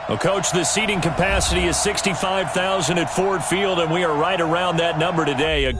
Well, Coach, the seating capacity is 65,000 at Ford Field, and we are right around that number today.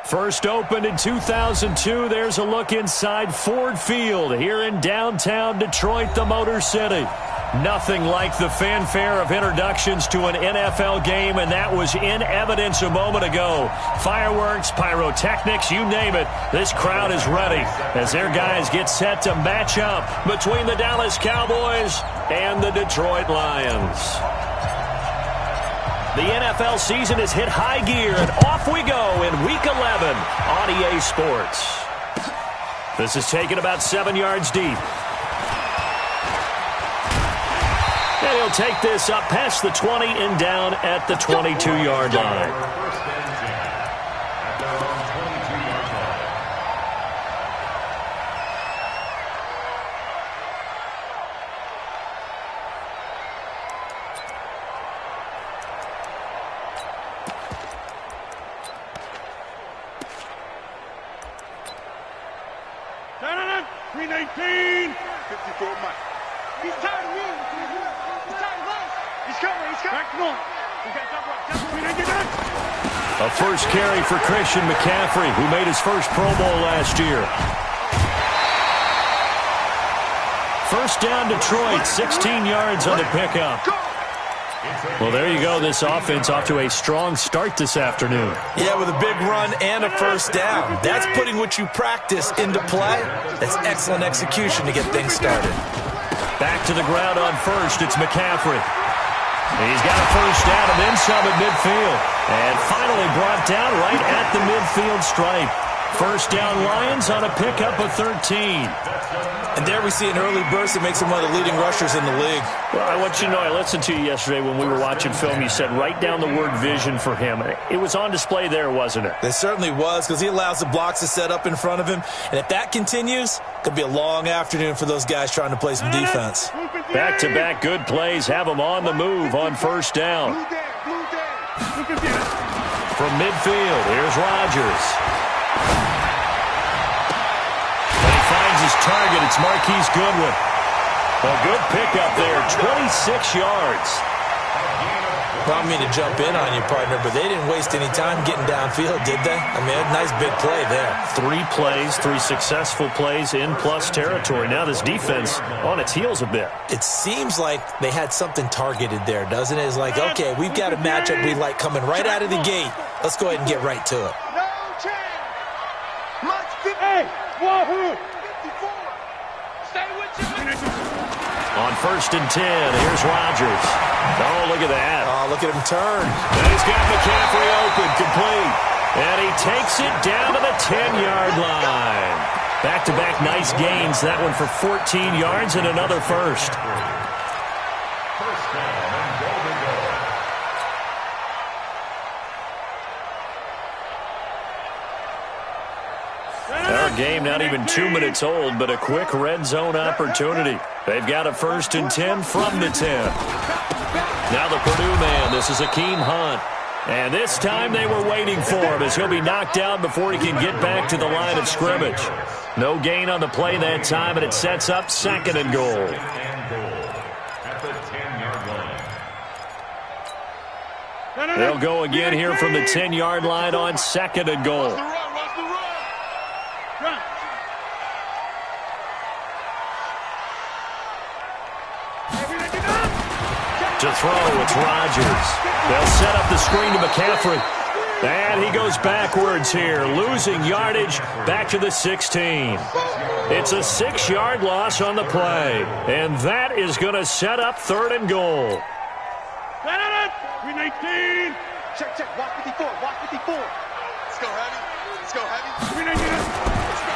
First opened in 2002, there's a look inside Ford Field here in downtown Detroit, the Motor City. Nothing like the fanfare of introductions to an NFL game, and that was in evidence a moment ago. Fireworks, pyrotechnics, you name it. This crowd is ready as their guys get set to match up between the Dallas Cowboys and the Detroit Lions. The NFL season has hit high gear, and off we go in Week 11 on EA Sports. This is taken about 7 yards deep. And he'll take this up past the 20 and down at the 22-yard line. A first carry for Christian McCaffrey, who made his first Pro Bowl last year. First down Detroit, 16 yards on the pickup. Well, there you go. This offense off to a strong start this afternoon. Yeah, with a big run and a first down. That's putting what you practice into play. That's excellent execution to get things started. Back to the ground on first. It's McCaffrey. He's got a first down and then some at midfield. And finally brought down right at the midfield stripe. First down Lions on a pickup of 13. And there we see an early burst that makes him one of the leading rushers in the league. Well, I want you to know, I listened to you yesterday when we were watching film. You said write down the word vision for him. It was on display there, wasn't it? It certainly was, because he allows the blocks to set up in front of him. And if that continues, it could be a long afternoon for those guys trying to play some defense. Back-to-back good plays have him on the move on first down. From midfield, here's Rodgers. His target, it's Marquise Goodwin. A good pickup there, 26 yards. Well, I mean to jump in on you, partner, but they didn't waste any time getting downfield, did they? I mean, a nice big play there. 3 plays, 3 successful plays in plus territory. Now this defense on its heels a bit. It seems like they had something targeted there, doesn't it? It's like, okay, we've got a matchup we like coming right out of the gate. Let's go ahead and get right to it. No change. Hey, Wahoo! On on 1st and 10. Here's Rodgers. Oh, look at that. Oh, look at him turn. And he's got McCaffrey open, complete. And he takes it down to the 10-yard line. Back-to-back nice gains. That one for 14 yards and another first. Our game not even 2 minutes old, but a quick red zone opportunity. They've got a 1st and 10 from the 10. Now the Purdue man, this is Akeem Hunt. And this time they were waiting for him as he'll be knocked down before he can get back to the line of scrimmage. No gain on the play that time, and it sets up 2nd and goal. They'll go again here from the 10-yard line on 2nd and goal. To throw, it's Rodgers. They'll set up the screen to McCaffrey. And he goes backwards here, losing yardage back to the 16. It's a 6-yard loss on the play. And that is going to set up 3rd and goal. 319. Check, walk 54, walk 54. Let's go heavy.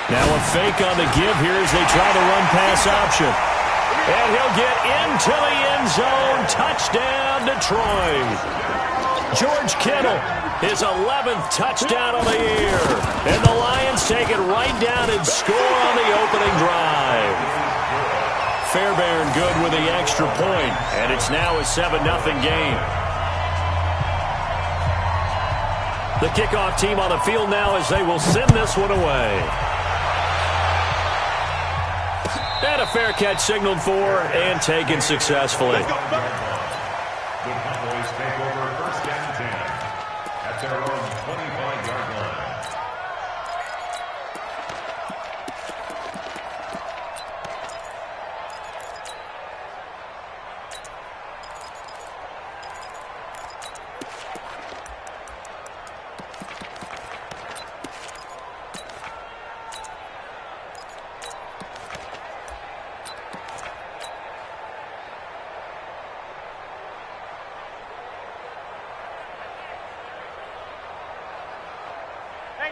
Now a fake on the give here as they try the run-pass option. And he'll get into the end zone. Touchdown, Detroit. George Kittle, his 11th touchdown of the year. And the Lions take it right down and score on the opening drive. Fairbairn good with the extra point, and it's now a 7-0 game. The kickoff team on the field now as they will send this one away. And a fair catch signaled for and taken successfully. The Cowboys take over 1st and 10 at their own 25-yard line.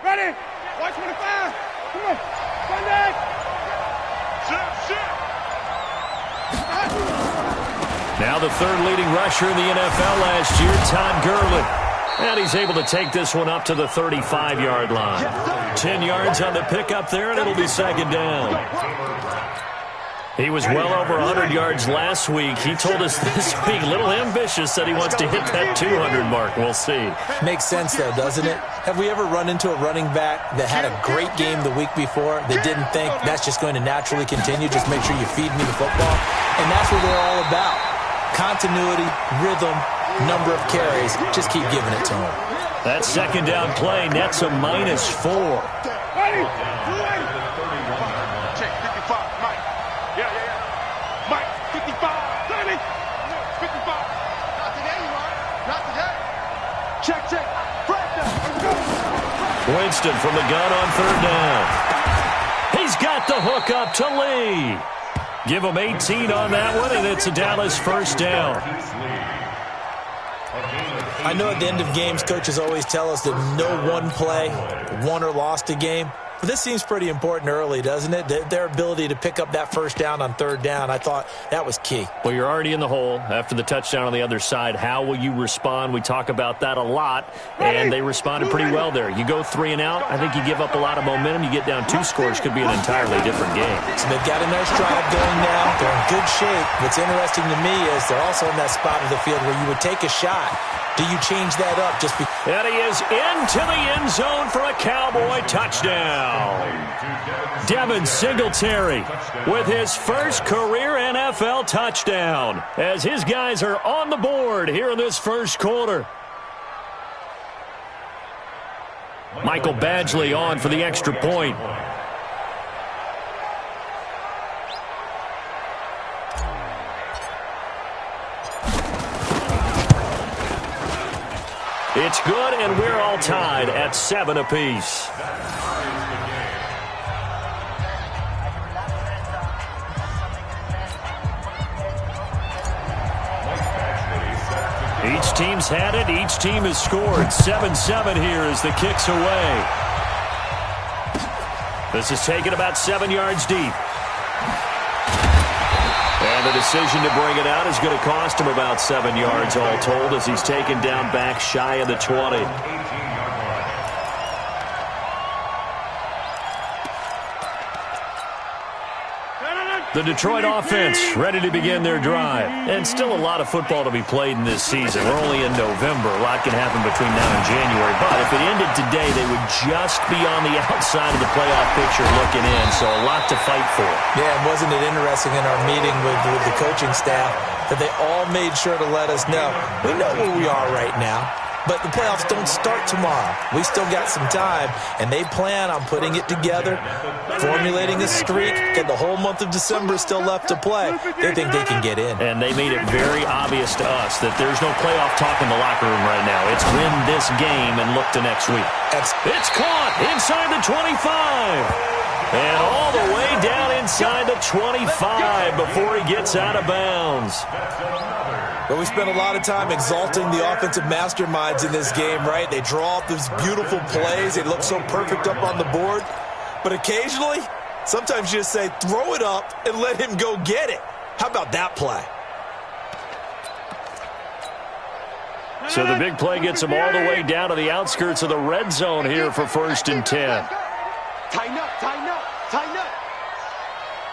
Ready? Watch 25. Come on. Sunday. Now the 3rd leading rusher in the NFL last year, Todd Gurley. And he's able to take this one up to the 35-yard line. 10 yards on the pickup there, and it'll be 2nd down. He was well over 100 yards last week. He told us this week, a little ambitious, that he wants to hit that 200 mark. We'll see. Makes sense, though, doesn't it? Have we ever run into a running back that had a great game the week before that didn't think that's just going to naturally continue? Just make sure you feed me the football. And that's what we're all about. Continuity, rhythm, number of carries. Just keep giving it to him. That 2nd down play nets a -4. Ready? Check 55, Mike. Yeah. Mike, 55, 30, 55. Not today, you are. Not today. Check. Winston from the gun on 3rd down. He's got the hook up to Lee. Give him 18 on that one, and it's a Dallas 1st down. I know at the end of games, coaches always tell us that no one play won or lost a game. But this seems pretty important early, doesn't it? Their ability to pick up that 1st down on 3rd down, I thought that was key. Well, you're already in the hole after the touchdown on the other side. How will you respond? We talk about that a lot, and they responded pretty well there. You go 3 and out, I think you give up a lot of momentum. You get down 2 scores, could be an entirely different game. So they've got a nice drive going now. They're in good shape. What's interesting to me is they're also in that spot of the field where you would take a shot. Do you change that up just because? And he is into the end zone for a Cowboy touchdown. Devin Singletary with his first career NFL touchdown as his guys are on the board here in this 1st quarter. Michael Badgley on for the extra point. It's good, and we're all tied at 7 apiece. Each team's had it. Each team has scored. 7-7 here as the kick's away. This is taken about 7 yards deep. And the decision to bring it out is going to cost him about 7 yards all told as he's taken down back shy of the 20. The Detroit offense ready to begin their drive. And still a lot of football to be played in this season. We're only in November. A lot can happen between now and January. But if it ended today, they would just be on the outside of the playoff picture looking in. So a lot to fight for. Yeah, and wasn't it interesting in our meeting with the coaching staff that they all made sure to let us know, we know where we are right now. But the playoffs don't start tomorrow. We still got some time, and they plan on putting it together, formulating a streak, and the whole month of December is still left to play. They think they can get in. And they made it very obvious to us that there's no playoff talk in the locker room right now. It's win this game and look to next week. It's caught inside the 25. And all the way down inside the 25 before he gets out of bounds. But we spent a lot of time exalting the offensive masterminds in this game, right? They draw up these beautiful plays. They look so perfect up on the board. But occasionally, sometimes you just say, throw it up and let him go get it. How about that play? So the big play gets him all the way down to the outskirts of the red zone here for 1st and 10. Tighten up, tighten up, tighten up.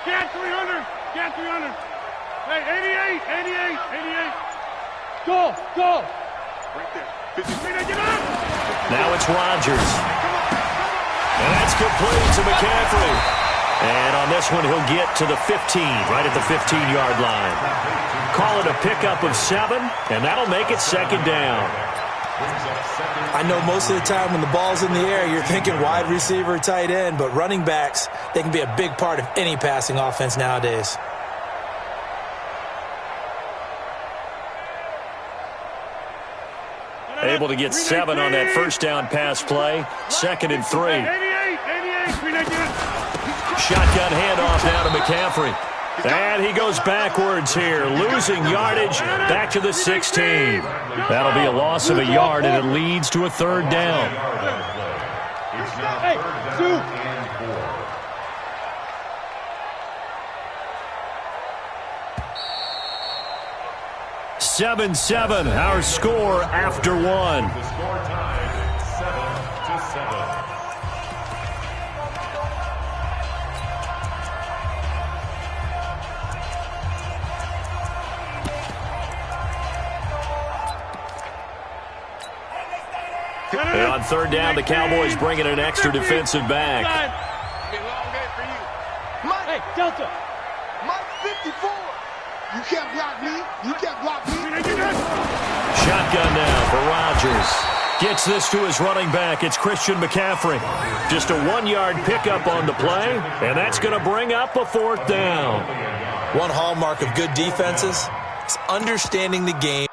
Get 300, get 300. Hey, 88, 88, 88. Go, go. Right there. 53, get up. Now it's Rodgers. And that's complete to McCaffrey. And on this one, he'll get to the 15, right at the 15-yard line. Call it a pickup of 7, and that'll make it 2nd down. I know most of the time when the ball's in the air, you're thinking wide receiver, tight end, but running backs, they can be a big part of any passing offense nowadays. Able to get 7 on that first down pass play. 2nd and 3. Shotgun handoff now to McCaffrey. And he goes backwards here, losing yardage back to the 16. That'll be a loss of a yard, and it leads to a 3rd down. It's now 3rd down and 4. 7-7, our score after 1. The score tied 7-7. And on 3rd down, the Cowboys bringing an extra defensive back. Hey, Delta. Mike 54. You can't block me. You can't block me. Shotgun now for Rodgers. Gets this to his running back. It's Christian McCaffrey. Just a 1-yard pickup on the play, and that's going to bring up a 4th down. One hallmark of good defenses is understanding the game.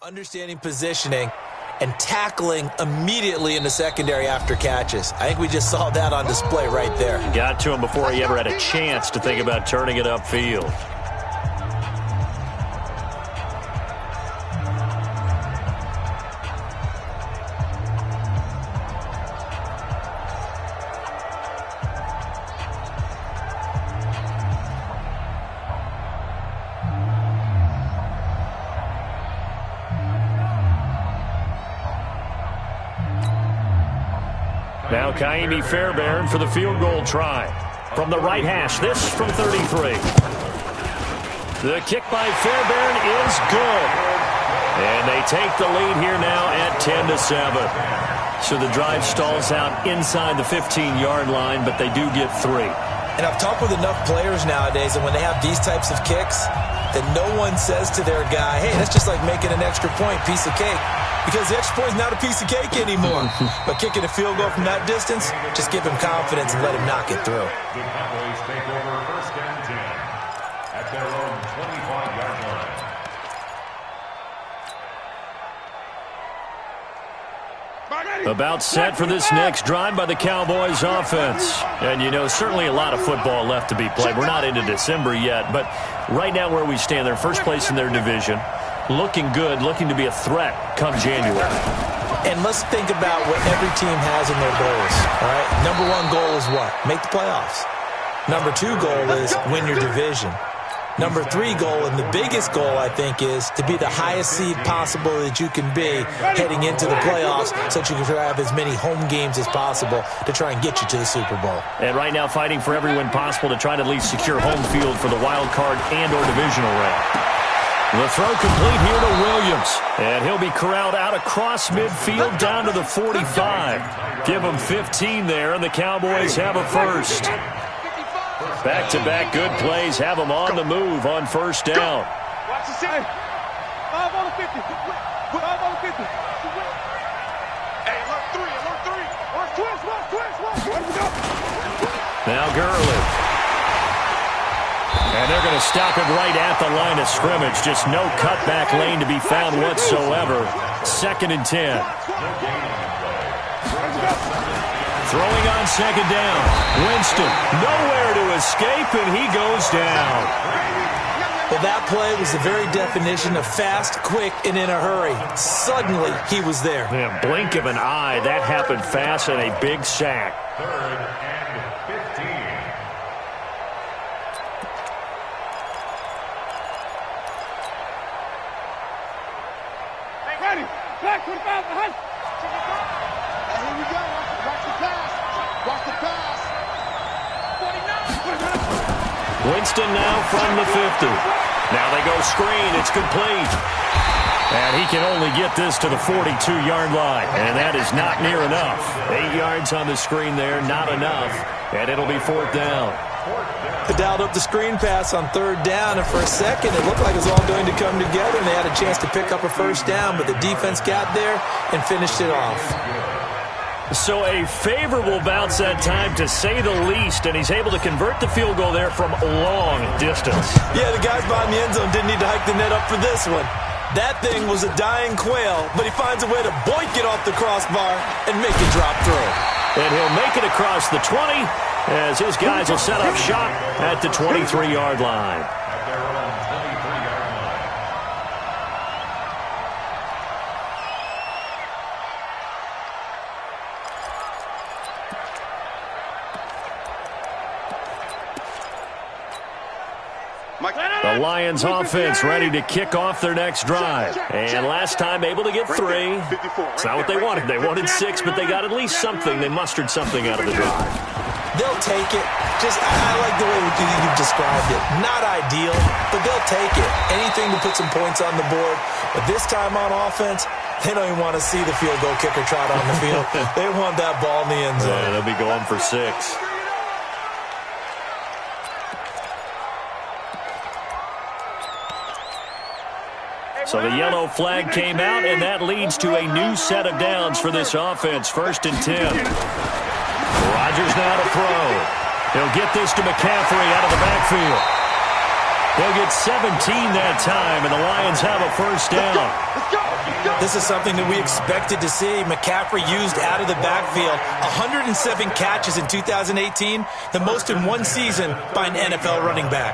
Understanding positioning and tackling immediately in the secondary after catches. I think we just saw that on display right there. Got to him before he ever had a chance to think about turning it upfield. Now Kaimi Fairbairn for the field goal try. From the right hash, this from 33. The kick by Fairbairn is good. And they take the lead here now at 10-7. So the drive stalls out inside the 15-yard line, but they do get 3. And I've talked with enough players nowadays, and when they have these types of kicks, that no one says to their guy, hey, that's just like making an extra point, piece of cake. Because the extra point is not a piece of cake anymore. But kicking a field goal from that distance, just give him confidence and let him knock it through. The Cowboys take over first and 10 at their own 25-yard line. About set for this next drive by the Cowboys offense. And, you know, certainly a lot of football left to be played. We're not into December yet, but right now where we stand, they're first place in their division. Looking good, looking to be a threat come January. And let's think about what every team has in their goals, all right? Number 1 goal is what? Make the playoffs. Number 2 goal is win your division. Number 3 goal, and the biggest goal, I think, is to be the highest seed possible that you can be heading into the playoffs so that you can have as many home games as possible to try and get you to the Super Bowl. And right now fighting for every win possible to try to at least secure home field for the wild card and or divisional round. The throw complete here to Williams. And he'll be corralled out across midfield down to the 45. Give him 15 there, and the Cowboys have a first. Back-to-back good plays have them on the move on first down. Watch the center. 5 on the 50. 5 on the 50. Hey, alert 3, alert 3. Watch twist. Now Gurley. And they're going to stop him right at the line of scrimmage. Just no cutback lane to be found whatsoever. 2nd and 10. Throwing on 2nd down. Winston, nowhere to escape, and he goes down. Well, that play was the very definition of fast, quick, and in a hurry. Suddenly, he was there. Yeah, blink of an eye. That happened fast and a big sack. 3rd and 15. Hey, ready. Back 25 behind. Here we go. Watch the pass. Watch the pass. 49. Winston now from the 50. Now they go screen. It's complete. And he can only get this to the 42-yard line. And that is not near enough. 8 yards on the screen there, not enough. And it'll be 4th down. They dialed up the screen pass on 3rd down, and for a second it looked like it was all going to come together, and they had a chance to pick up a first down, but the defense got there and finished it off. So a favorable bounce that time, to say the least, and he's able to convert the field goal there from long distance. Yeah, the guys behind the end zone didn't need to hike the net up for this one. That thing was a dying quail, but he finds a way to boink it off the crossbar and make it drop through. And he'll make it across the 20 as his guys will set up shop at the 23-yard line. At their own 23-yard line. The Lions offense ready to kick off their next drive. And last time able to get 3. It's not what they wanted. They wanted 6, but they got at least something. They mustered something out of the drive. They'll take it. I like the way you've described it. Not ideal, but they'll take it. Anything to put some points on the board. But this time on offense, they don't even want to see the field goal kicker trot on the field. They want that ball in the end zone. Yeah, they'll be going for 6. So the yellow flag came out, and that leads to a new set of downs for this offense. 1st and 10. Rodgers now to throw. He'll get this to McCaffrey out of the backfield. They'll get 17 that time, and the Lions have a first down. This is something that we expected to see. McCaffrey used out of the backfield. 107 catches in 2018, the most in one season by an NFL running back.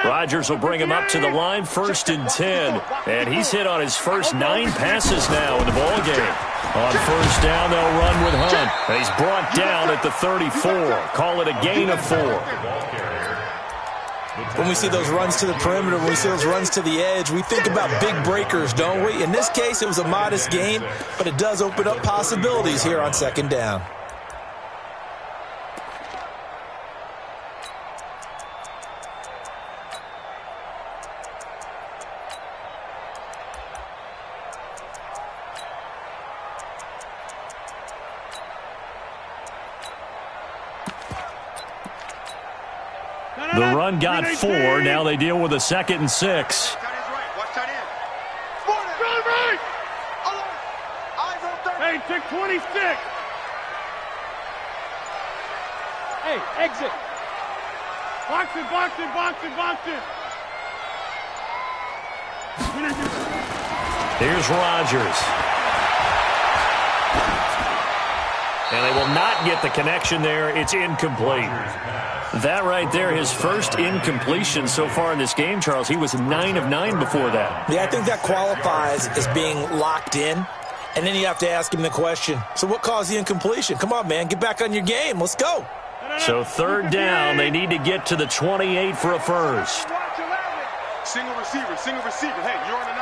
Rodgers will bring him up to the line, 1st and 10. And he's hit on his first 9 passes now in the ball game. On 1st down, they'll run with Hunt. And he's brought down at the 34. Call it a gain of 4. When we see those runs to the perimeter, when we see those runs to the edge, we think about big breakers, don't we? In this case, it was a modest gain, but it does open up possibilities here on 2nd down. The run got 4. Now they deal with a 2nd and 6. Hey, take 26. Hey, exit. Box it, box it, box it, box it. Here's Rodgers. And they will not get the connection there. It's incomplete. That right there, his first incompletion so far in this game, Charles. He was 9 of 9 before that. Yeah, I think that qualifies as being locked in. And then you have to ask him the question, so what caused the incompletion? Come on, man, get back on your game. Let's go. So 3rd down, they need to get to the 28 for a first. Single receiver, single receiver. Hey, you're on the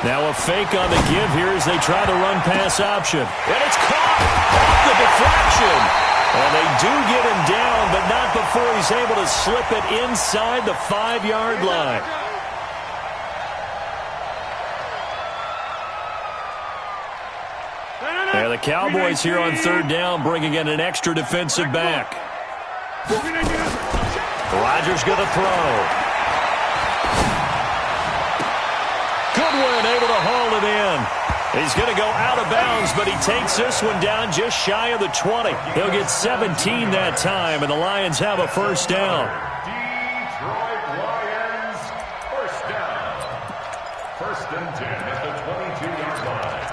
9. Now a fake on the give here as they try the run pass option. And it's caught off the deflection. And they do get him down, but not before he's able to slip it inside the 5-yard line. And the Cowboys here on 3rd down bringing in an extra defensive back. Rodgers going to throw. Goodwin able to haul it in. He's going to go out of bounds, but he takes this one down just shy of the 20. He'll get 17 that time, and the Lions have a 1st down. Detroit Lions, 1st down. 1st and 10 at the 22-yard line.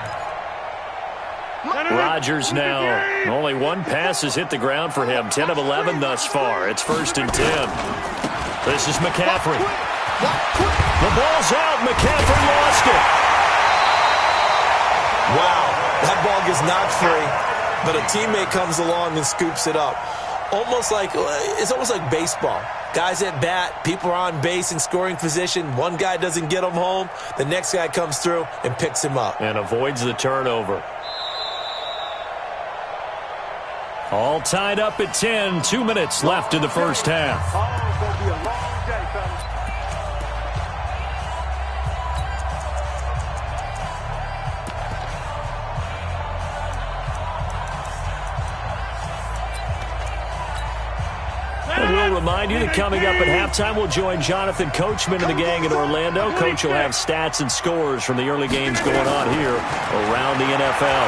Rodgers now. Only 1 pass has hit the ground for him. 10 of 11 thus far. It's 1st and 10. This is McCaffrey. The ball's out. McCaffrey lost it. Wow, that ball gets knocked free, but a teammate comes along and scoops it up. It's almost like baseball. Guys at bat, people are on base in scoring position. One guy doesn't get him home. The next guy comes through and picks him up. And avoids the turnover. All tied up at 10. 2 minutes left in the 1st half. Oh, it's going to be a long day, fellas. And we'll remind you that coming up at halftime, we'll join Jonathan Coachman and the gang in Orlando. Coach will have stats and scores from the early games going on here around the NFL.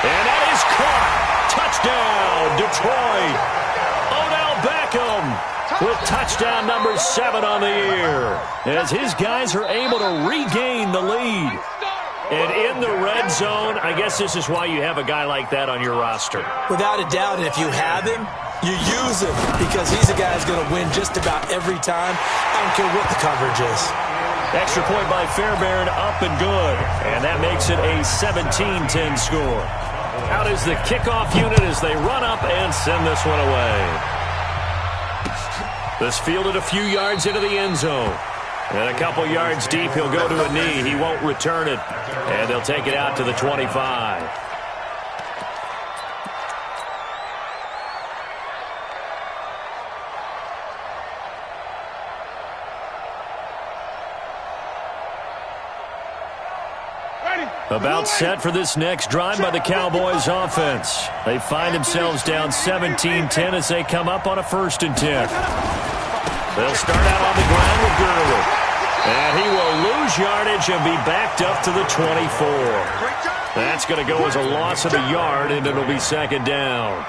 And that is caught. Touchdown, Detroit. Odell Beckham with touchdown number 7 on the year as his guys are able to regain the lead. And in the red zone, I guess this is why you have a guy like that on your roster. Without a doubt, and if you have him, you use him because he's a guy who's going to win just about every time. I don't care what the coverage is. Extra point by Fairbairn, up and good. And that makes it a 17-10 score. Out is the kickoff unit as they run up and send this one away. This fielded a few yards into the end zone. And a couple yards deep, he'll go to a knee. He won't return it. And they'll take it out to the 25. About set for this next drive by the Cowboys offense. They find themselves down 17-10 as they come up on a 1st and 10. They'll start out on the ground with Gurley. And he will lose yardage and be backed up to the 24. That's going to go as a loss of a yard, and it'll be second down.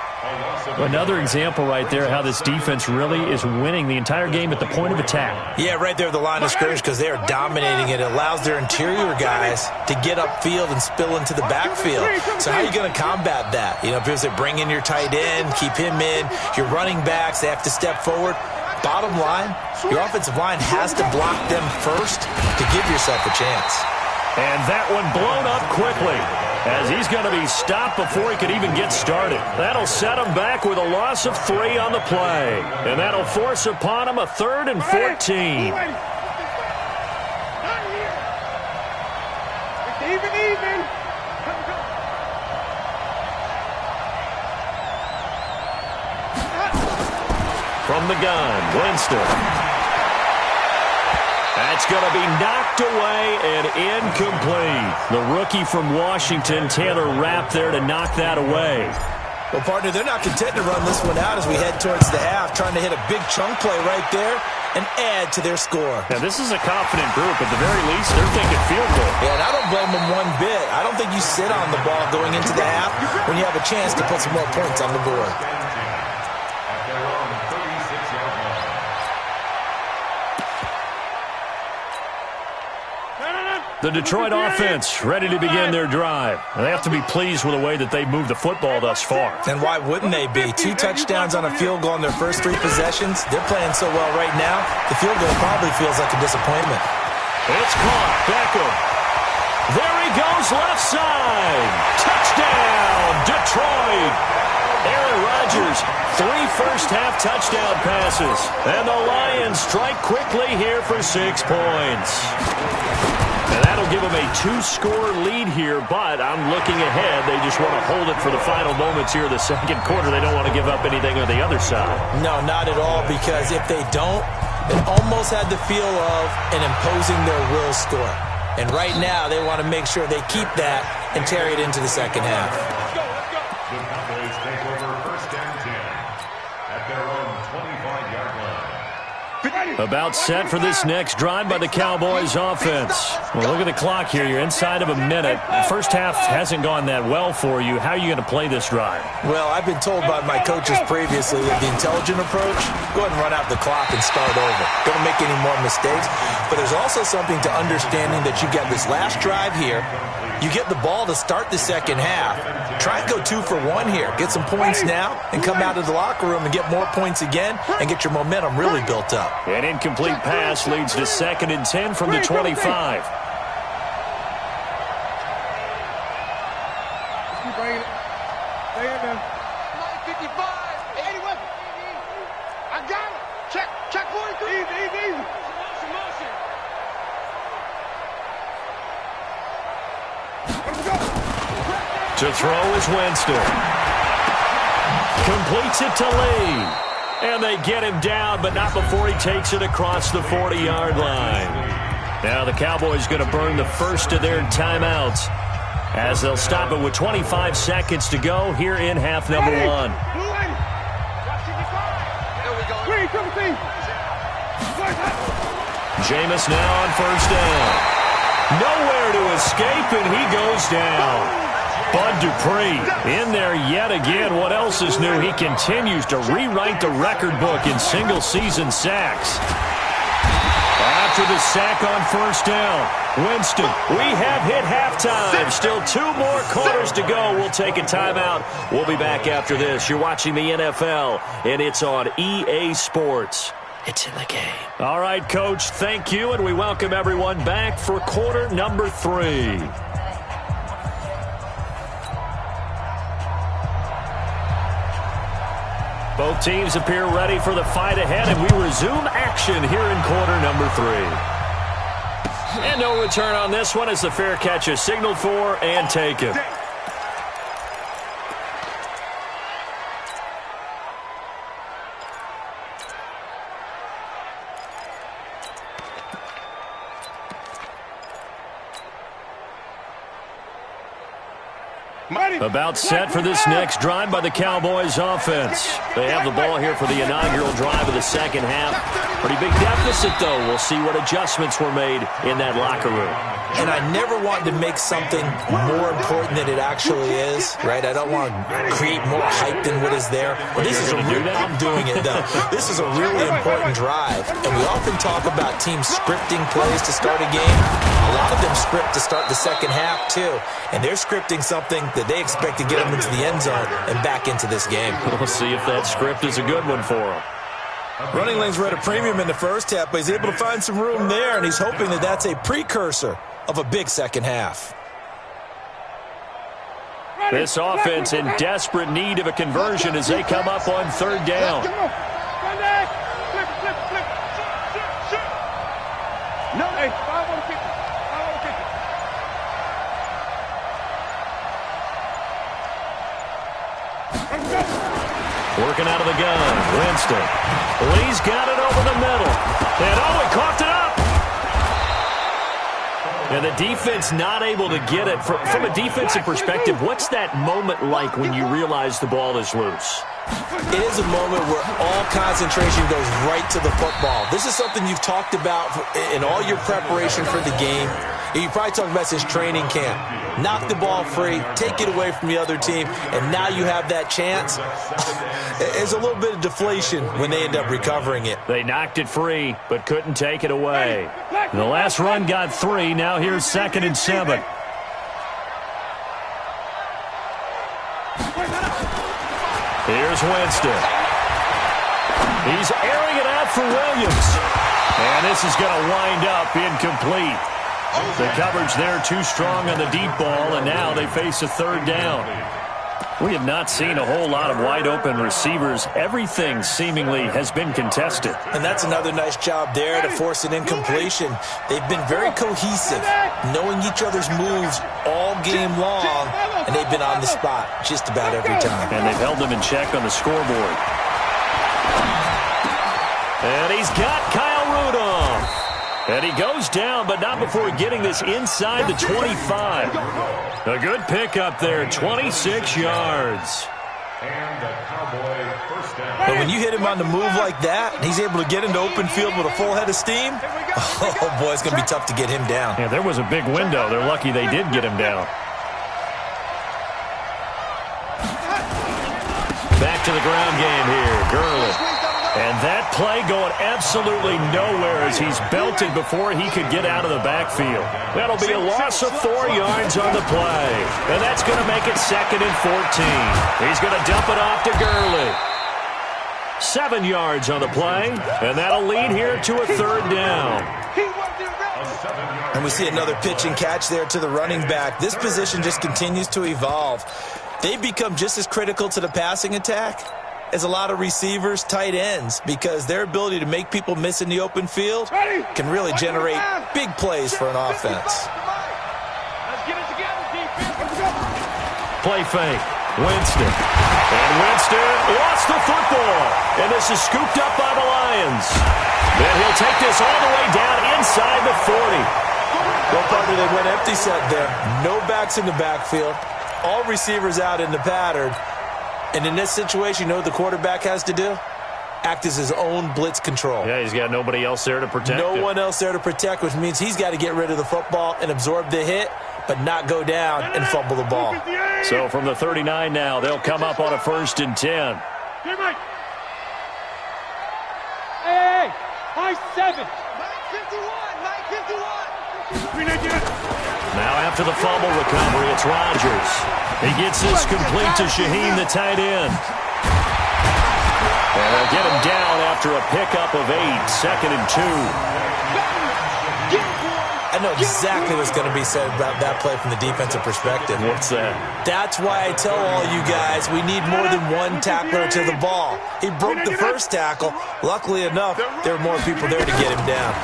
Another example right there how this defense really is winning the entire game at the point of attack. Yeah, right there at the line of scrimmage because they are dominating it. It allows their interior guys to get upfield and spill into the backfield. So how are you going to combat that? You know, because they bring in your tight end, keep him in. Your running backs, they have to step forward. Bottom line, your offensive line has to block them first to give yourself a chance. And that one blown up quickly as he's going to be stopped before he could even get started. That'll set him back with a loss of 3 on the play. And that'll force upon him a 3rd and 14. Even. From the gun, Winston. That's going to be knocked away and incomplete. The rookie from Washington, Taylor Rapp, there to knock that away. Well, partner, they're not content to run this one out as we head towards the half, trying to hit a big chunk play right there and add to their score. Now, this is a confident group. At the very least, they're thinking field goal. Yeah, and I don't blame them one bit. I don't think you sit on the ball going into the half when you have a chance to put some more points on the board. The Detroit offense ready to begin their drive. They have to be pleased with the way that they've moved the football thus far. And why wouldn't they be? 2 touchdowns on a field goal in their first 3 possessions. They're playing so well right now, the field goal probably feels like a disappointment. It's caught. Beckham. There he goes, left side. Touchdown, Detroit. Aaron Rodgers, 3 first-half touchdown passes. And the Lions strike quickly here for 6 points. And that'll give them a 2-score lead here, but I'm looking ahead. They just want to hold it for the final moments here of the second quarter. They don't want to give up anything on the other side. No, not at all, because if they don't, it almost had the feel of an imposing their will score. And right now, they want to make sure they keep that and carry it into the second half. The Cowboys take over 1st and 10 at their own 25-yard line. About set for this next drive by the Cowboys offense. Well, look at the clock here. You're inside of a minute. The first half hasn't gone that well for you. How are you going to play this drive? Well, I've been told by my coaches previously that the intelligent approach, go ahead and run out the clock and start over. Don't make any more mistakes. But there's also something to understanding that you get this last drive here. You get the ball to start the second half. Try and go 2 for 1 here. Get some points now and come out of the locker room and get more points again and get your momentum really built up. An incomplete pass leads to 2nd and 10 from the 25. Keep bringing it. Stay in there. 55. 81. I got it. Check 43. Easy. Motion. To throw is Winston. Completes it to Lee. And they get him down, but not before he takes it across the 40-yard line. Now the Cowboys going to burn the first of their timeouts as they'll stop it with 25 seconds to go here in half number 1. Jameis now on 1st down. Nowhere to escape, and he goes down. Bud Dupree in there yet again. What else is new? He continues to rewrite the record book in single-season sacks. After the sack on 1st down, Winston, we have hit halftime. Still 2 more quarters to go. We'll take a timeout. We'll be back after this. You're watching the NFL, and it's on EA Sports. It's in the game. All right, Coach, thank you, and we welcome everyone back for quarter number 3. Both teams appear ready for the fight ahead, and we resume action here in quarter number 3. And no return on this one as the fair catch is signaled for and taken. About set for this next drive by the Cowboys offense. They have the ball here for the inaugural drive of the second half. Pretty big deficit, though. We'll see what adjustments were made in that locker room. And I never want to make something more important than it actually is, right? I don't want to create more hype than what is there. But this is I'm doing it, though. This is a really important drive. And we often talk about teams scripting plays to start a game. A lot of them script to start the second half, too. And they're scripting something that they expect to get them into the end zone and back into this game. We'll see if that script is a good one for them. Running lanes were at a premium in the first half, but he's able to find some room there, and he's hoping that that's a precursor of a big second half. This offense in desperate need of a conversion as they come up on third down. Working out of the gun, Winston. Lee's got it over the middle. And he coughed it up. And the defense not able to get it. From a defensive perspective, what's that moment like when you realize the ball is loose? It is a moment where all concentration goes right to the football. This is something you've talked about in all your preparation for the game. You probably talked about since training camp. Knock the ball free, take it away from the other team, and now you have that chance. There's a little bit of deflation when they end up recovering it. They knocked it free, but couldn't take it away. The last run got 3. Now here's 2nd and 7. Here's Winston. He's airing it out for Williams. And this is going to wind up incomplete. The coverage there too strong on the deep ball, and now they face a third down. We have not seen a whole lot of wide-open receivers. Everything seemingly has been contested. And that's another nice job there to force an incompletion. They've been very cohesive, knowing each other's moves all game long, and they've been on the spot just about every time. And they've held them in check on the scoreboard. And he's got Kyle Rudolph. And he goes down, but not before getting this inside the 25. A good pickup there, 26 yards. And the Cowboy first down. But when you hit him on the move like that, and he's able to get into open field with a full head of steam, oh, boy, it's going to be tough to get him down. Yeah, there was a big window. They're lucky they did get him down. Back to the ground game here, Gurley. And that play going absolutely nowhere as he's belted before he could get out of the backfield. That'll be a loss of 4 yards on the play. And that's going to make it 2nd and 14. He's going to dump it off to Gurley. 7 yards on the play. And that'll lead here to a third down. And we see another pitch and catch there to the running back. This position just continues to evolve. They've become just as critical to the passing attack as a lot of receivers, tight ends, because their ability to make people miss in the open field can really generate big plays for an offense. Play fake. Winston. And Winston lost the football. And this is scooped up by the Lions. Then he'll take this all the way down inside the 40. Well, partner, they went empty set there. No backs in the backfield. All receivers out in the pattern. And in this situation, you know what the quarterback has to do? Act as his own blitz control. Yeah, he's got nobody else there to protect him. No one else there to protect, which means he's got to get rid of the football and absorb the hit, but not go down and fumble the ball. So from the 39 now, they'll come up on a 1st and 10. Hey, high 7. 951. Now after the fumble recovery, it's Rodgers. He gets this complete to Shaheen, the tight end. And they'll get him down after a pickup of 8, 2nd and 2. I know exactly what's going to be said about that play from the defensive perspective. What's that? That's why I tell all you guys we need more than one tackler to the ball. He broke the first tackle. Luckily enough, there were more people there to get him down.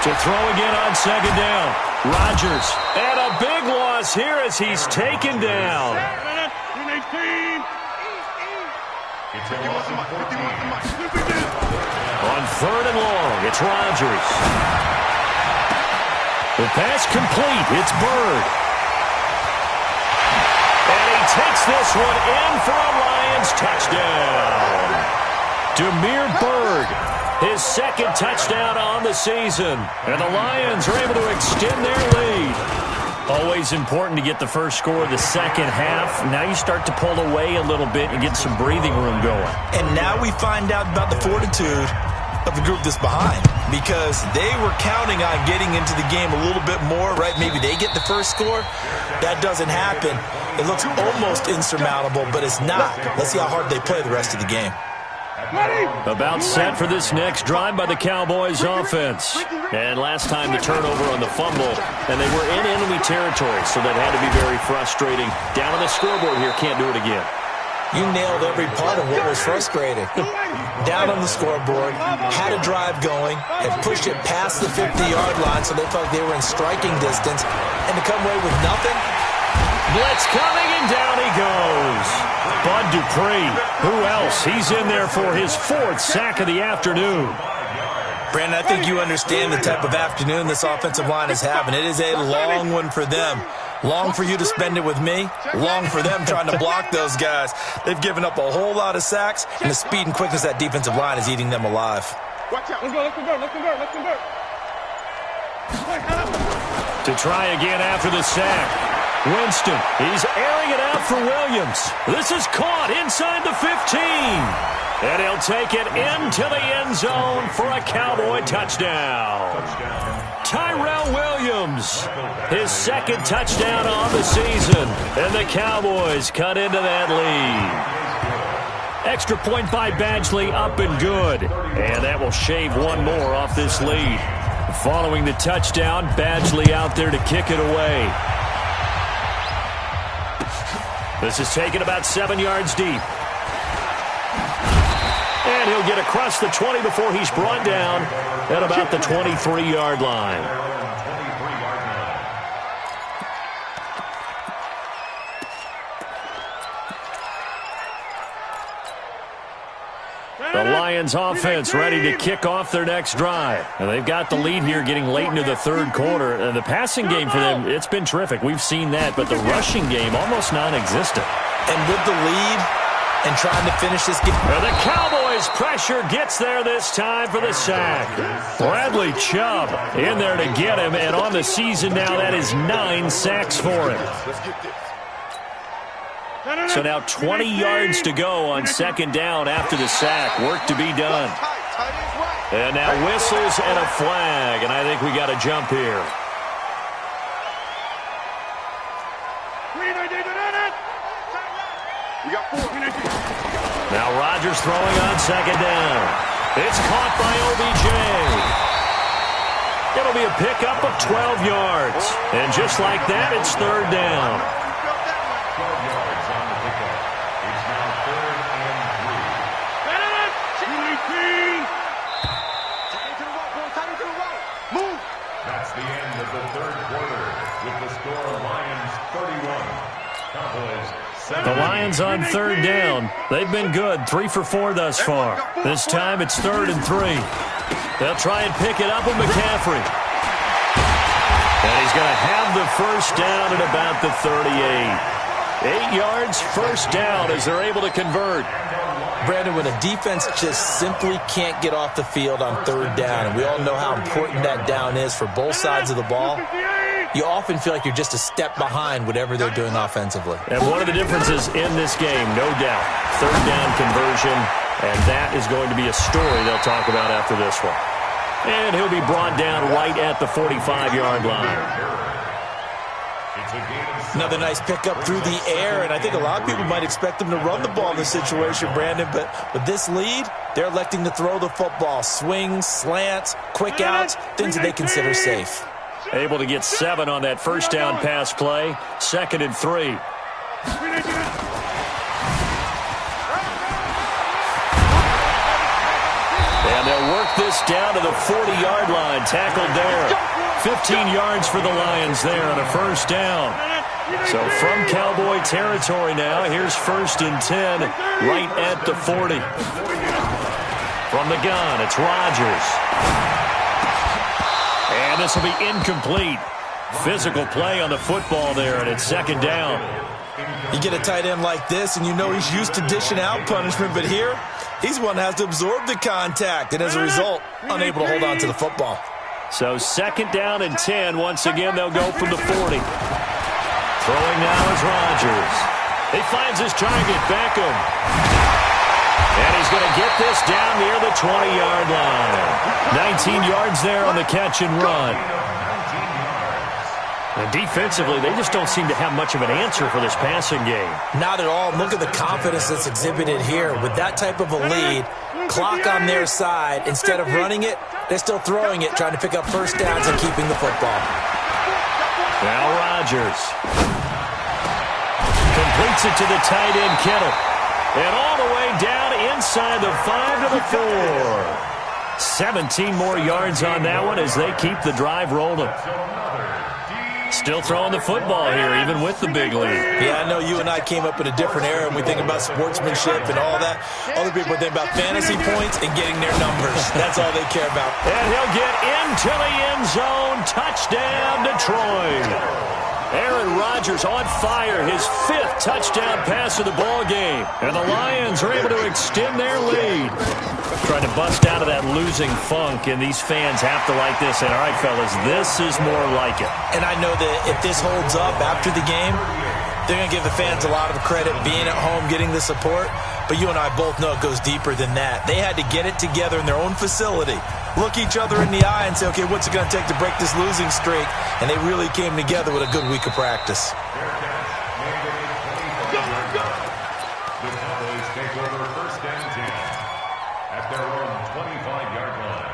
To throw again on 2nd down. Rodgers. And a big loss here as he's taken down. It's a loss of 14. On 3rd and long, it's Rodgers. The pass complete. It's Bird. this one in for a Lions touchdown. Demir Berg, his second touchdown on the season. And the Lions are able to extend their lead. Always important to get the first score of the second half. Now you start to pull away a little bit and get some breathing room going. And now we find out about the fortitude of the group that's behind, because they were counting on getting into the game a little bit more, right? Maybe they get the first score. That doesn't happen. It looks almost insurmountable, but it's not. Let's see how hard they play the rest of the game. About set for this next drive by the Cowboys offense. And last time the turnover on the fumble, and they were in enemy territory, so that had to be very frustrating. Down on the scoreboard here, can't do it again. You nailed every part of what was frustrating. Down on the scoreboard, had a drive going, and pushed it past the 50-yard line so they felt like they were in striking distance, and to come away with nothing. Blitz coming, and down he goes. Bud Dupree, who else? He's in there for his fourth sack of the afternoon. Brandon, I think you understand the type of afternoon this offensive line is having. It is a long one for them. Long for you to spend it with me. Long for them trying to block those guys. They've given up a whole lot of sacks, and the speed and quickness of that defensive line is eating them alive. Watch out. Let's convert. To try again after the sack. Winston, he's airing it out for Williams. This is caught inside the 15. And he'll take it into the end zone for a Cowboy touchdown. Tyrell Williams, his second touchdown on the season. And the Cowboys cut into that lead. Extra point by Badgley, up and good. And that will shave one more off this lead. Following the touchdown, Badgley out there to kick it away. This is taken about 7 yards deep. And he'll get across the 20 before he's brought down at about the 23-yard line. The Lions offense ready to kick off their next drive. And they've got the lead here getting late into the third quarter. And the passing game for them, it's been terrific. We've seen that. But the rushing game, almost non-existent. And with the lead and trying to finish this game. And the Cowboys pressure gets there this time for the sack. Bradley Chubb in there to get him. And on the season now, that is 9 sacks for him. So now 20 yards to go on second down after the sack. Work to be done. And now whistles and a flag. And I think we got a jump here. Now Rodgers throwing on second down. It's caught by OBJ. It'll be a pickup of 12 yards. And just like that, it's third down. 12 yards on the pickup. It's now 3rd and 3. Move. That's the end of the third quarter with the score Lions 31. Cowboys 7. The Lions on third down. They've been good, 3 for 4 thus far. This time it's 3rd and 3. They'll try and pick it up with McCaffrey. And he's going to have the first down at about the 38. 8 yards, first down as they're able to convert. Brandon, when a defense just simply can't get off the field on third down, and we all know how important that down is for both sides of the ball, you often feel like you're just a step behind whatever they're doing offensively. And one of the differences in this game, no doubt, third down conversion, and that is going to be a story they'll talk about after this one. And he'll be brought down right at the 45-yard line. Another nice pickup through the air, and I think a lot of people might expect them to run the ball in this situation, Brandon, but with this lead, they're electing to throw the football. Swings, slants, quick outs, things that they consider safe. Able to get 7 on that first down pass play. 2nd and 3. And they'll work this down to the 40-yard line. Tackled there. 15 yards for the Lions there on a first down. So from Cowboy territory now, here's 1st and 10 right at the 40. From the gun, it's Rodgers. And this will be incomplete. Physical play on the football there, and it's 2nd down. You get a tight end like this, and you know he's used to dishing out punishment, but here, he's one that has to absorb the contact, and as a result, unable to hold on to the football. So 2nd down and 10. Once again, they'll go from the 40. Throwing now is Rodgers. He finds his target, Beckham. And he's going to get this down near the 20-yard line. 19 yards there on the catch and run. And defensively, they just don't seem to have much of an answer for this passing game. Not at all. Look at the confidence that's exhibited here. With that type of a lead, clock on their side, instead of running it, they're still throwing it, trying to pick up first downs and keeping the football. Now Rodgers completes it to the tight end, Kittle. And all the way down inside the 5 to the 4. 17 more yards on that one as they keep the drive rolling. Still throwing the football here, even with the big lead. Yeah, I know you and I came up in a different era, and we think about sportsmanship and all that. Other people think about fantasy points and getting their numbers. That's all they care about. And he'll get into the end zone. Touchdown, Detroit. Aaron Rodgers on fire, his 5th touchdown pass of the ball game. And the Lions are able to extend their lead. Trying to bust out of that losing funk, and these fans have to like this. And all right, fellas, this is more like it. And I know that if this holds up after the game, they're going to give the fans a lot of credit being at home, getting the support. But you and I both know it goes deeper than that. They had to get it together in their own facility, look each other in the eye and say, okay, what's it going to take to break this losing streak? And they really came together with a good week of practice. The Cowboys take over 1st and 10 at their own 25-yard line.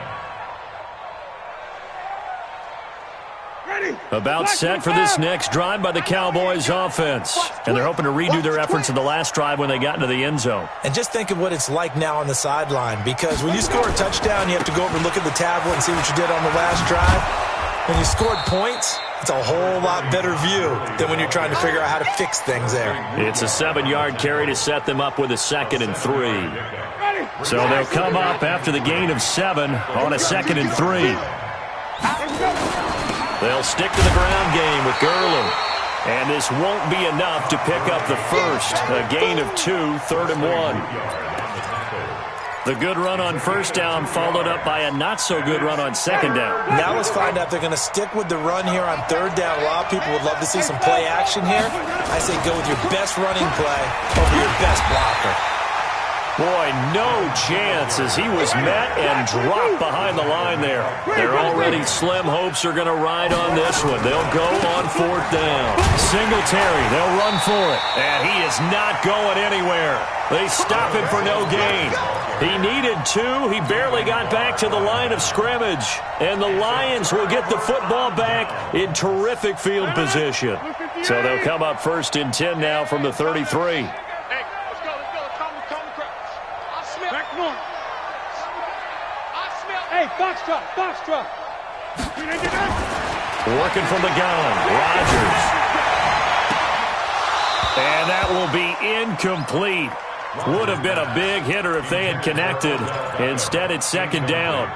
About set for this next drive by the Cowboys offense. And they're hoping to redo their efforts in the last drive when they got into the end zone. And just think of what it's like now on the sideline, because when you score a touchdown, you have to go over and look at the tablet and see what you did on the last drive. When you scored points, it's a whole lot better view than when you're trying to figure out how to fix things there. It's a 7-yard carry to set them up with a 2nd and 3. So they'll come up after the gain of 7 on a 2nd and 3. They'll stick to the ground game with Gurley. And this won't be enough to pick up the first. A gain of 2, 3rd and 1. The good run on 1st down followed up by a not-so-good run on 2nd down. Now let's find out if they're going to stick with the run here on 3rd down. A lot of people would love to see some play action here. I say go with your best running play over your best blocker. Boy, no chance as he was met and dropped behind the line there. Their already slim hopes are going to ride on this one. They'll go on 4th down. Singletary, they'll run for it. And he is not going anywhere. They stop him for no gain. He needed 2. He barely got back to the line of scrimmage. And the Lions will get the football back in terrific field position. So they'll come up 1st and 10 now from the 33. Hey, box truck. Working from the gun, Rodgers. And that will be incomplete. Would have been a big hitter if they had connected. Instead, it's 2nd down.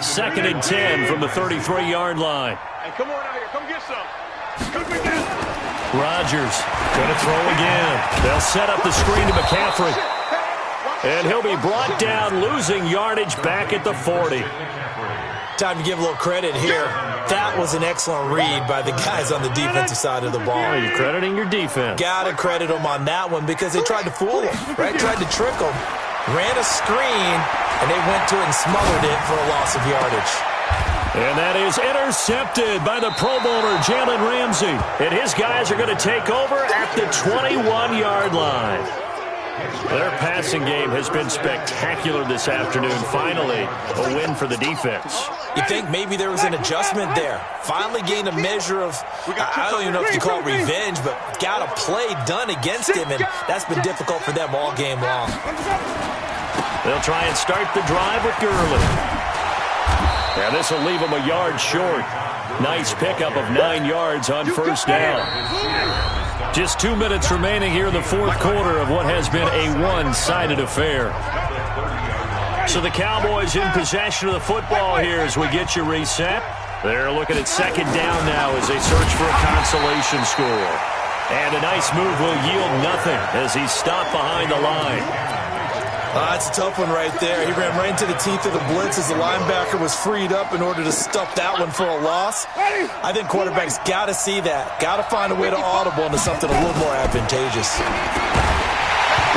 2nd and 10 from the 33-yard line. Hey, come on out here. Come get some. Rodgers going to throw again. They'll set up the screen to McCaffrey. And he'll be brought down, losing yardage back at the 40. Time to give a little credit here. That was an excellent read by the guys on the defensive side of the ball. Are you crediting your defense? Got to credit them on that one because they tried to fool him, right? Tried to trick him. Ran a screen, and they went to it and smothered it for a loss of yardage. And that is intercepted by the Pro Bowler, Jalen Ramsey. And his guys are going to take over at the 21-yard line. Their passing game has been spectacular this afternoon. Finally, a win for the defense. You think maybe there was an adjustment there. Finally gained a measure of, I don't even know if you call it revenge, but got a play done against him, and that's been difficult for them all game long. They'll try and start the drive with Gurley. Yeah, this will leave them a yard short. Nice pickup of 9 yards on 1st down. Just 2 minutes remaining here in the 4th quarter of what has been a one-sided affair. So the Cowboys in possession of the football here as we get you reset. They're looking at 2nd down now as they search for a consolation score. And a nice move will yield nothing as he's stopped behind the line. That's a tough one right there. He ran right into the teeth of the blitz as the linebacker was freed up in order to stuff that one for a loss. I think quarterbacks got to see that. Got to find a way to audible into something a little more advantageous.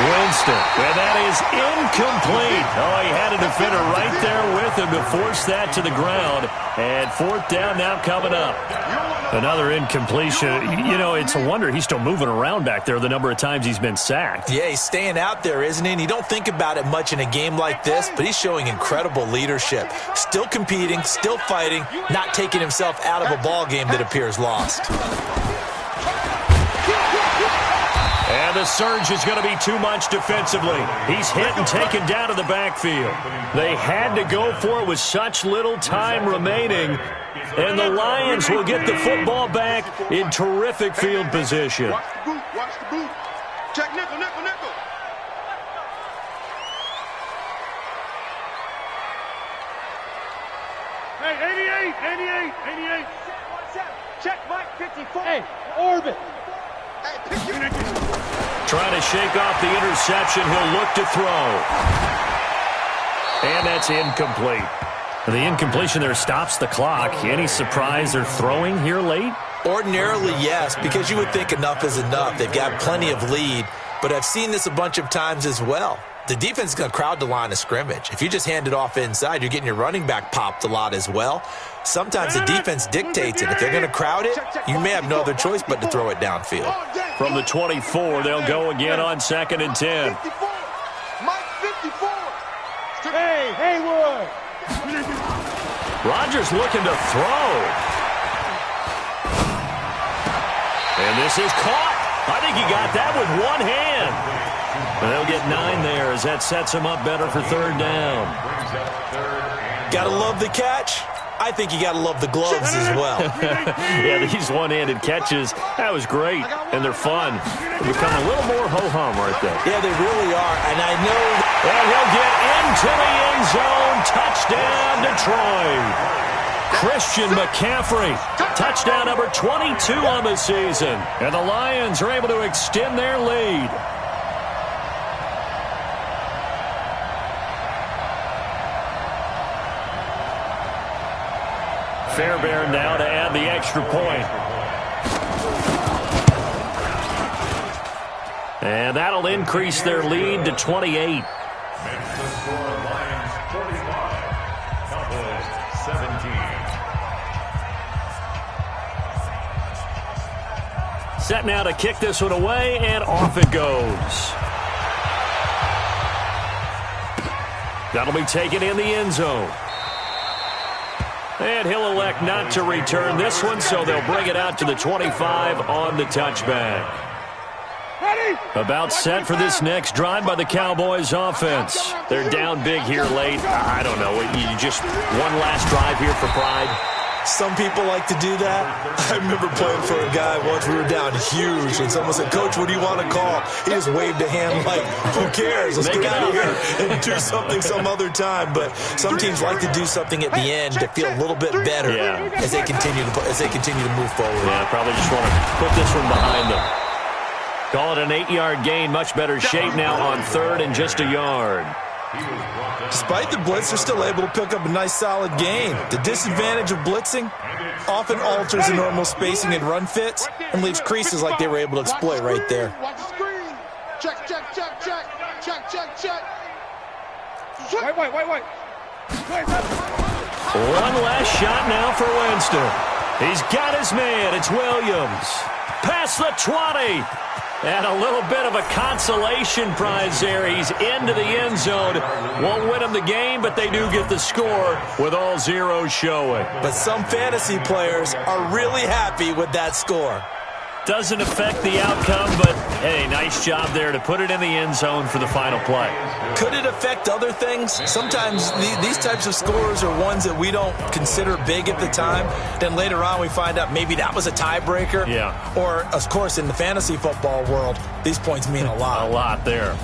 Winston, and that is incomplete. Oh, he had a defender right there with him to force that to the ground. And fourth down now coming up. Another incompletion. You know, it's a wonder he's still moving around back there the number of times he's been sacked. Yeah, he's staying out there, isn't he? And you don't think about it much in a game like this, but he's showing incredible leadership. Still competing, still fighting, not taking himself out of a ball game that appears lost. And the surge is going to be too much defensively. He's hit and taken down to the backfield. They had to go for it with such little time remaining. And the Lions will get the football back in terrific field position. Watch the boot, watch the boot. Check nickel, nickel, nickel. Hey, 88, 88, 88. Check Mike 54. Hey, orbit. Trying to shake off the interception. He'll look to throw. And that's incomplete. The incompletion there stops the clock. Any surprise they're throwing here late? Ordinarily, yes, because you would think enough is enough. They've got plenty of lead, but I've seen this a bunch of times as well. The defense is going to crowd the line of scrimmage. If you just hand it off inside, you're getting your running back popped a lot as well. Sometimes the defense dictates it. If they're going to crowd it, you may have no other choice but to throw it downfield. From the 24, they'll go again on 2nd and 10. 54. Mike 54. Hey, Haywood. Rodgers looking to throw. And this is caught. I think he got that with one hand. And they'll get 9 there as that sets him up better for 3rd down. Gotta love the catch. I think you gotta love the gloves as well. Yeah, these one-handed catches, that was great. And they're fun. They become a little more ho-hum right there. Yeah, they really are. And I know. And he'll get into the end zone. Touchdown, Detroit. Christian McCaffrey, touchdown number 22 on the season. And the Lions are able to extend their lead. Fairbairn now to add the extra point. And that'll increase their lead to 28. Set now to kick this one away, and off it goes. That'll be taken in the end zone. And he'll elect not to return this one, so they'll bring it out to the 25 on the touchback. About set for this next drive by the Cowboys offense. They're down big here late. I don't know. You just one last drive here for pride. Some people like to do that. I remember playing for a guy once. We were down huge, and someone said, "Coach, what do you want to call?" He just waved a hand like, "Who cares? Let's get out of here and do something some other time." But some teams like to do something at the end to feel a little bit better as they continue to move forward. Yeah, probably just want to put this one behind them. Call it an 8-yard gain. Much better shape now on 3rd and just a yard. Despite the blitz, they're still able to pick up a nice, solid gain. The disadvantage of blitzing often alters the normal spacing and run fits and leaves creases like they were able to exploit right there. Watch the screen. Check, check, check, check. Check, check, check. Wait. One last shot now for Winston. He's got his man. It's Williams. Past the 20. And a little bit of a consolation prize there. He's into the end zone. Won't win him the game, but they do get the score with all zeros showing. But some fantasy players are really happy with that score. Doesn't affect the outcome, but, hey, nice job there to put it in the end zone for the final play. Could it affect other things? Sometimes these types of scores are ones that we don't consider big at the time. Then later on we find out maybe that was a tiebreaker. Yeah. Or, of course, in the fantasy football world, these points mean a lot. A lot there.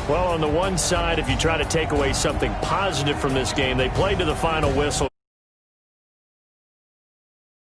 Well, on the one side, if you try to take away something positive from this game, they played to the final whistle.